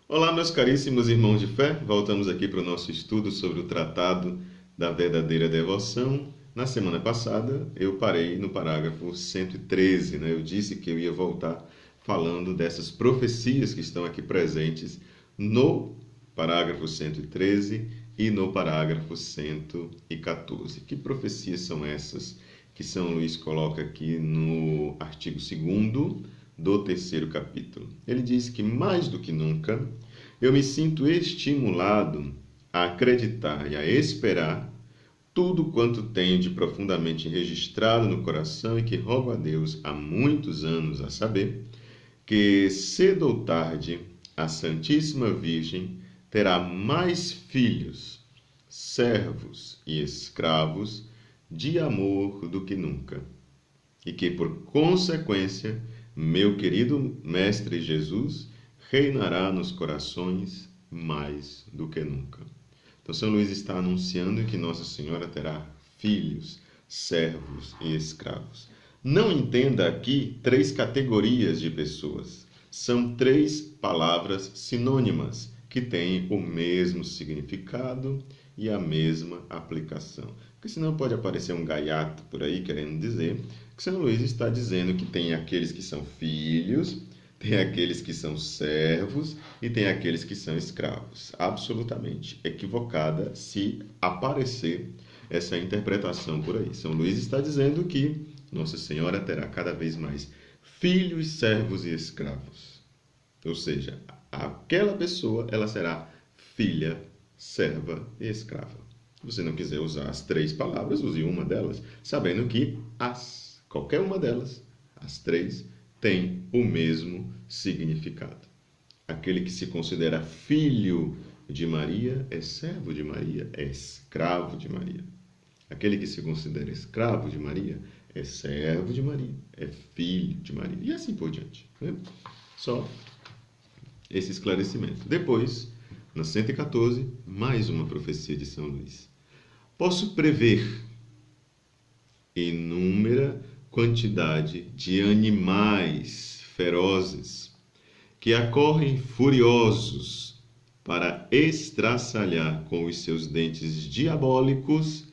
Olá, meus caríssimos irmãos de fé. Voltamos aqui para o nosso estudo sobre o Tratado da Verdadeira Devoção. Na semana passada, eu parei no parágrafo 113, né? Eu disse que eu ia voltar falando dessas profecias que estão aqui presentes no parágrafo 113 e no parágrafo 114. Que profecias são essas que São Luís coloca aqui no artigo 2º do terceiro capítulo? Ele diz que, mais do que nunca, eu me sinto estimulado a acreditar e a esperar tudo quanto tenho de profundamente registrado no coração e que rogo a Deus há muitos anos, a saber, que cedo ou tarde a Santíssima Virgem terá mais filhos, servos e escravos de amor do que nunca, e que, por consequência, meu querido Mestre Jesus reinará nos corações mais do que nunca. Então, São Luís está anunciando que Nossa Senhora terá filhos, servos e escravos. Não entenda aqui três categorias de pessoas. São três palavras sinônimas que têm o mesmo significado e a mesma aplicação. Porque senão pode aparecer um gaiato por aí querendo dizer que São Luís está dizendo que tem aqueles que são filhos, tem aqueles que são servos e tem aqueles que são escravos. Absolutamente equivocada se aparecer essa interpretação por aí. São Luís está dizendo que Nossa Senhora terá cada vez mais filhos, servos e escravos. Ou seja, aquela pessoa ela será filha, serva e escrava. Se você não quiser usar as três palavras, use uma delas, sabendo que qualquer uma delas, as três, tem o mesmo significado. Aquele que se considera filho de Maria é servo de Maria, é escravo de Maria. Aquele que se considera escravo de Maria é servo de Maria, é filho de Maria. E assim por diante. Né? Só esse esclarecimento. Depois, na 114, mais uma profecia de São Luís. Posso prever inúmera quantidade de animais ferozes que acorrem furiosos para estraçalhar com os seus dentes diabólicos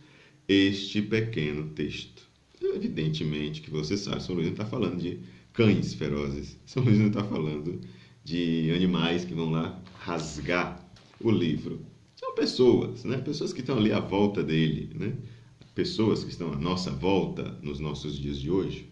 este pequeno texto. Evidentemente que você sabe, São Luís não está falando de cães ferozes. São Luís não está falando de animais que vão lá rasgar o livro. São pessoas, né? Pessoas que estão ali à volta dele, né? Pessoas que estão à nossa volta nos nossos dias de hoje,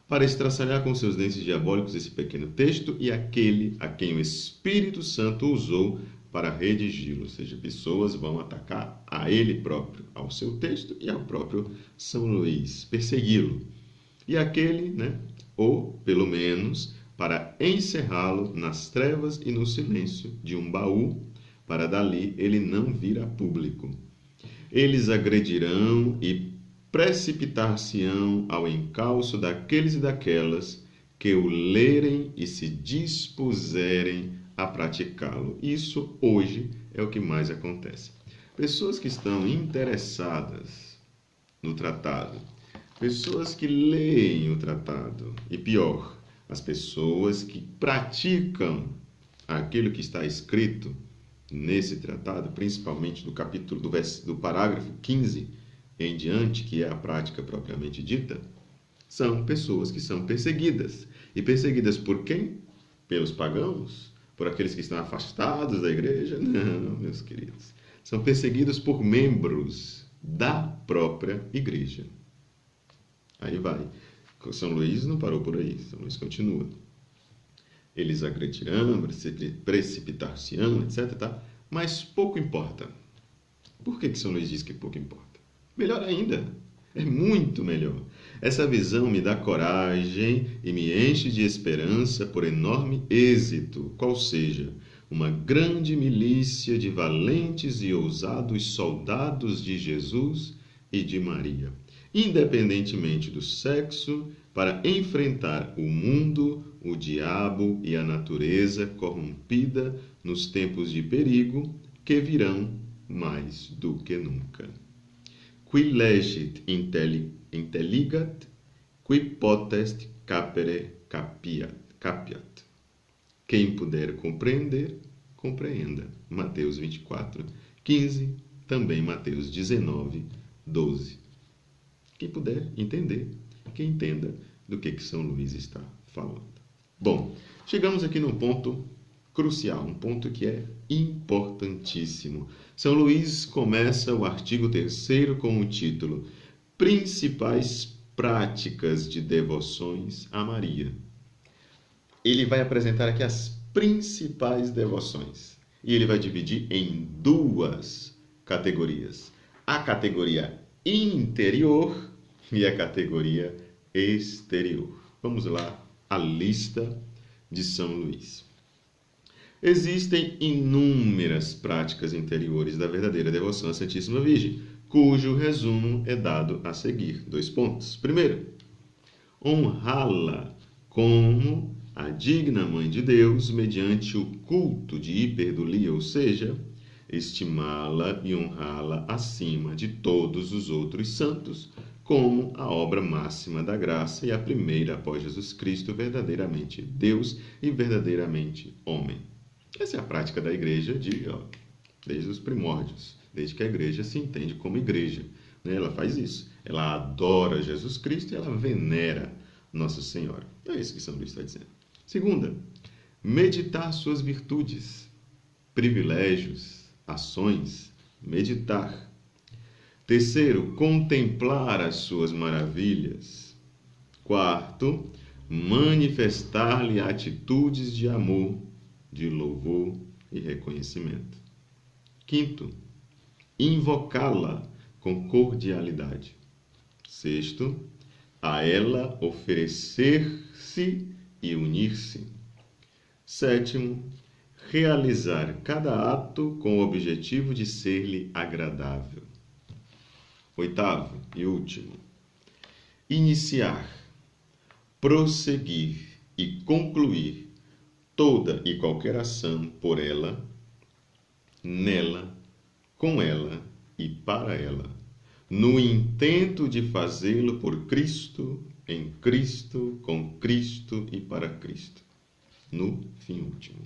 para estraçalhar com seus dentes diabólicos esse pequeno texto e aquele a quem o Espírito Santo usou para redigi-lo. Ou seja, pessoas vão atacar a ele próprio, ao seu texto e ao próprio São Luís, persegui-lo. E aquele, né, ou pelo menos, para encerrá-lo nas trevas e no silêncio de um baú, para dali ele não vir a público. Eles agredirão e precipitar-se-ão ao encalço daqueles e daquelas que o lerem e se dispuserem a praticá-lo. Isso hoje é o que mais acontece. Pessoas que estão interessadas no tratado, pessoas que leem o tratado e pior, as pessoas que praticam aquilo que está escrito nesse tratado, principalmente do capítulo do parágrafo 15 em diante, que é a prática propriamente dita, são pessoas que são perseguidas. E perseguidas por quem? Pelos pagãos? Por aqueles que estão afastados da igreja? Não, meus queridos. São perseguidos por membros da própria igreja. Aí vai. São Luís não parou por aí. São Luís continua. Eles agredirão, precipitar-se-ão, etc. Tá? Mas pouco importa. Por que São Luís diz que pouco importa? Melhor ainda, é muito melhor. Essa visão me dá coragem e me enche de esperança por enorme êxito, qual seja, uma grande milícia de valentes e ousados soldados de Jesus e de Maria, independentemente do sexo, para enfrentar o mundo, o diabo e a natureza corrompida nos tempos de perigo que virão mais do que nunca. Qui legit intelligat, qui potest capere capiat. Quem puder compreender, compreenda. Mateus 24, 15, também Mateus 19, 12. Quem puder entender, que entenda do que São Luís está falando. Bom, chegamos aqui num ponto crucial, um ponto que é importantíssimo. São Luís começa o artigo 3º com o título Principais práticas de devoções a Maria. Ele vai apresentar aqui as principais devoções e ele vai dividir em 2 categorias. A categoria interior e a categoria exterior. Vamos lá, a lista de São Luís. Existem inúmeras práticas interiores da verdadeira devoção à Santíssima Virgem, cujo resumo é dado a seguir. 2 pontos. Primeiro, honrá-la como a digna Mãe de Deus mediante o culto de hiperdulia, ou seja, estimá-la e honrá-la acima de todos os outros santos, como a obra máxima da graça e a primeira após Jesus Cristo, verdadeiramente Deus e verdadeiramente homem. Essa é a prática da igreja desde os primórdios, desde que a igreja se entende como igreja. Ela faz isso, ela adora Jesus Cristo e ela venera Nossa Senhora. É isso que São Luís está dizendo. Segunda, meditar suas virtudes, privilégios, ações, meditar. Terceiro, contemplar as suas maravilhas. Quarto, manifestar-lhe atitudes de amor, de louvor e reconhecimento. Quinto, invocá-la com cordialidade. Sexto, a ela oferecer-se e unir-se. Sétimo, realizar cada ato com o objetivo de ser-lhe agradável. Oitavo e último, iniciar, prosseguir e concluir toda e qualquer ação por ela, nela, com ela e para ela, no intento de fazê-lo por Cristo, em Cristo, com Cristo e para Cristo, no fim último.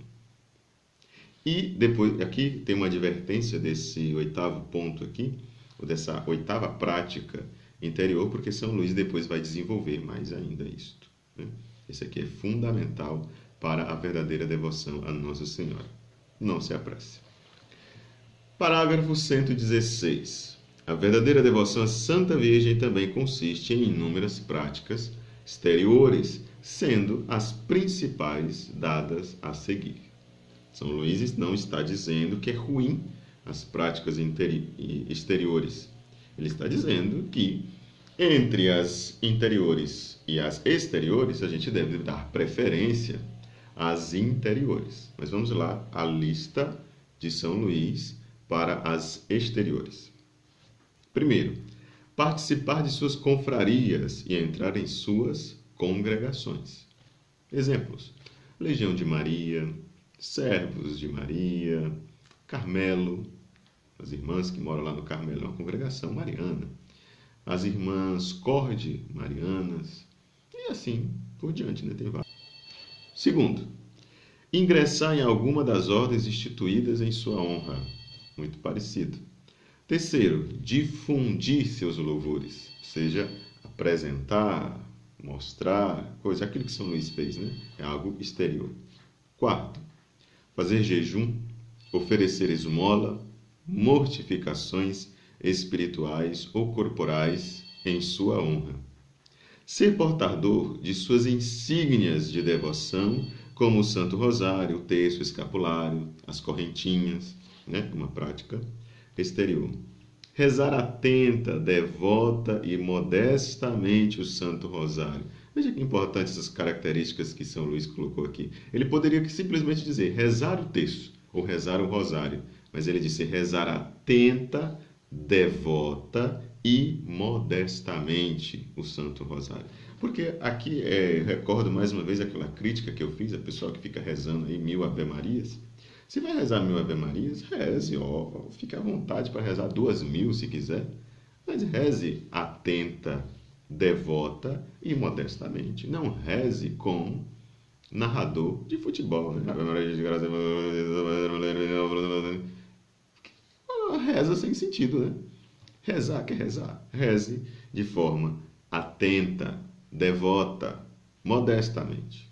E depois, aqui tem uma advertência desse 8º ponto aqui, ou dessa 8ª prática interior, porque São Luís depois vai desenvolver mais ainda isto. Esse aqui é fundamental para a verdadeira devoção a Nossa Senhora. Não se apresse. Parágrafo 116. A verdadeira devoção à Santa Virgem também consiste em inúmeras práticas exteriores, sendo as principais dadas a seguir. São Luís não está dizendo que é ruim as práticas exteriores. Ele está dizendo que entre as interiores e as exteriores, a gente deve dar preferência às interiores. Mas vamos lá, a lista de São Luís para as exteriores. Primeiro, participar de suas confrarias e entrar em suas congregações. Exemplos: Legião de Maria, Servos de Maria, Carmelo, as irmãs que moram lá no Carmelo, é uma congregação mariana, as irmãs Corde Marianas, e assim por diante, tem vários. Segundo, ingressar em alguma das ordens instituídas em sua honra, muito parecido. Terceiro, difundir seus louvores, ou seja, apresentar, mostrar, aquilo que São Luís fez, é algo exterior. Quarto, fazer jejum, oferecer esmola, mortificações espirituais ou corporais em sua honra. Ser portador de suas insígnias de devoção, como o Santo Rosário, o terço escapulário, as correntinhas, uma prática exterior. Rezar atenta, devota e modestamente o Santo Rosário. Veja que importante essas características que São Luís colocou aqui. Ele poderia simplesmente dizer rezar o terço ou rezar o rosário, mas ele disse rezar atenta, devota e modestamente o Santo Rosário. Porque aqui, recordo mais uma vez aquela crítica que eu fiz, a pessoa que fica rezando aí 1000 Ave-Marias. Se vai rezar 1000 Ave-Marias, reze, fique à vontade para rezar 2000 se quiser, mas reze atenta, devota e modestamente. Não reze com narrador de futebol, Ave Maria de graça, reza sem sentido, né? Rezar quer rezar. Reze de forma atenta, devota, modestamente.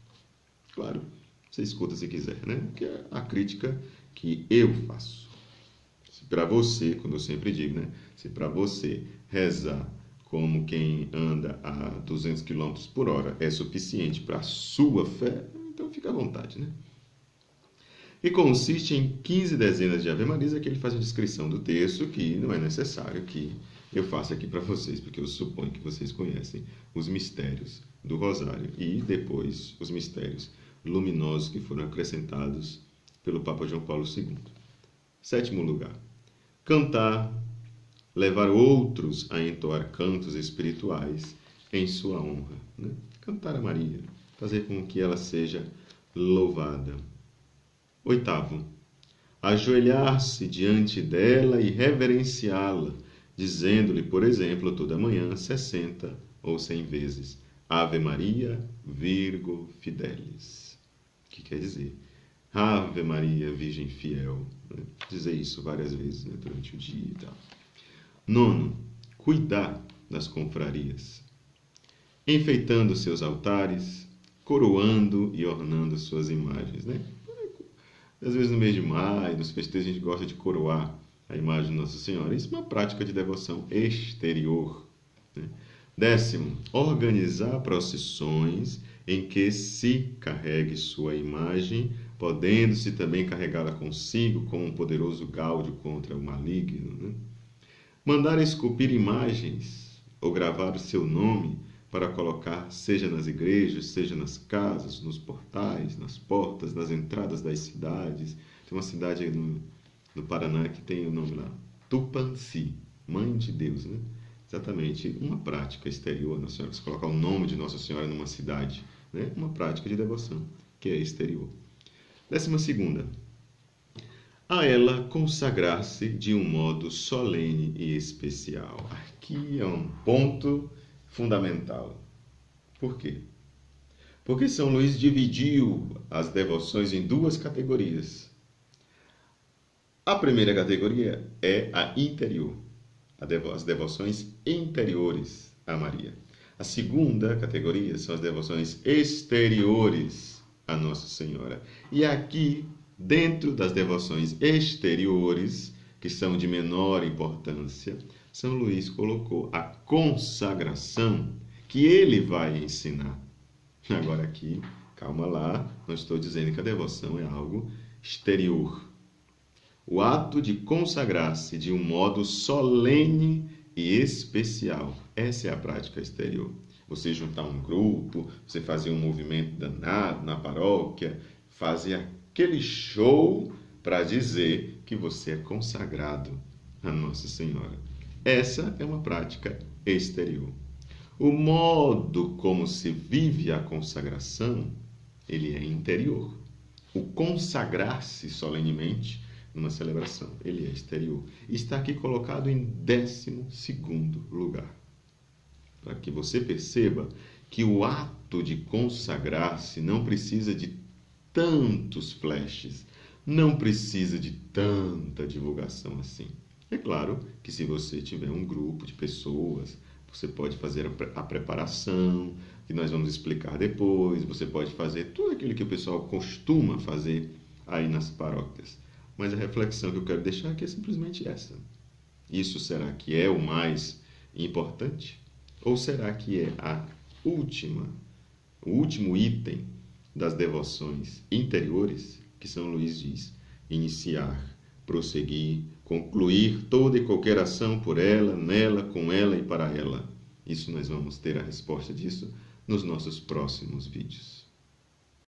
Claro, você escuta se quiser, né? Que é a crítica que eu faço. Se para você, como eu sempre digo, né? Se para você rezar como quem anda a 200 km por hora é suficiente para a sua fé, então fica à vontade, né? E consiste em 15 dezenas de Ave-Marias, que ele faz a descrição do texto, que não é necessário que eu faça aqui para vocês, porque eu suponho que vocês conhecem os mistérios do Rosário e depois os mistérios luminosos que foram acrescentados pelo Papa João Paulo II. Sétimo lugar, cantar, levar outros a entoar cantos espirituais em sua honra. Né? Cantar a Maria, fazer com que ela seja louvada. Oitavo, ajoelhar-se diante dela e reverenciá-la, dizendo-lhe, por exemplo, toda manhã, 60 ou 100 vezes, Ave Maria, Virgo Fidelis. O que quer dizer? Ave Maria, Virgem Fiel. Né? Dizer isso várias vezes, né, durante o dia e tal. Nono, cuidar das confrarias, enfeitando seus altares, coroando e ornando suas imagens, né? Às vezes no mês de maio, nos festejos, a gente gosta de coroar a imagem de Nossa Senhora. Isso é uma prática de devoção exterior. Né? Décimo, organizar procissões em que se carregue sua imagem, podendo-se também carregá-la consigo como um poderoso gáudio contra o maligno. Né? Mandar esculpir imagens ou gravar o seu nome para colocar, seja nas igrejas, seja nas casas, nos portais, nas portas, nas entradas das cidades. Tem uma cidade no Paraná que tem o nome lá, Tupãssi, Mãe de Deus, né? Exatamente, uma prática exterior, Nossa Senhora, você colocar o nome de Nossa Senhora numa cidade, né? Uma prática de devoção, que é exterior. 12ª, a ela consagrar-se de um modo solene e especial. Aqui é um ponto fundamental. Por quê? Porque São Luís dividiu as devoções em duas categorias. A primeira categoria é a interior, as devoções interiores a Maria. A segunda categoria são as devoções exteriores a Nossa Senhora. E aqui, dentro das devoções exteriores, que são de menor importância, São Luís colocou a consagração, que ele vai ensinar. Agora aqui, calma lá, não estou dizendo que a devoção é algo exterior. O ato de consagrar-se de um modo solene e especial, essa é a prática exterior. Você juntar um grupo, você fazer um movimento danado na paróquia, fazer aquele show para dizer que você é consagrado a Nossa Senhora. Essa é uma prática exterior. O modo como se vive a consagração, ele é interior. O consagrar-se solenemente numa celebração, ele é exterior. Está aqui colocado em 12º lugar. Para que você perceba que o ato de consagrar-se não precisa de tantos flashes, não precisa de tanta divulgação assim. É claro que se você tiver um grupo de pessoas, você pode fazer a preparação, que nós vamos explicar depois, você pode fazer tudo aquilo que o pessoal costuma fazer aí nas paróquias. Mas a reflexão que eu quero deixar aqui é simplesmente essa. Isso será que é o mais importante? Ou será que é o último item das devoções interiores, que São Luís diz, iniciar, prosseguir, concluir toda e qualquer ação por ela, nela, com ela e para ela? Isso nós vamos ter a resposta disso nos nossos próximos vídeos.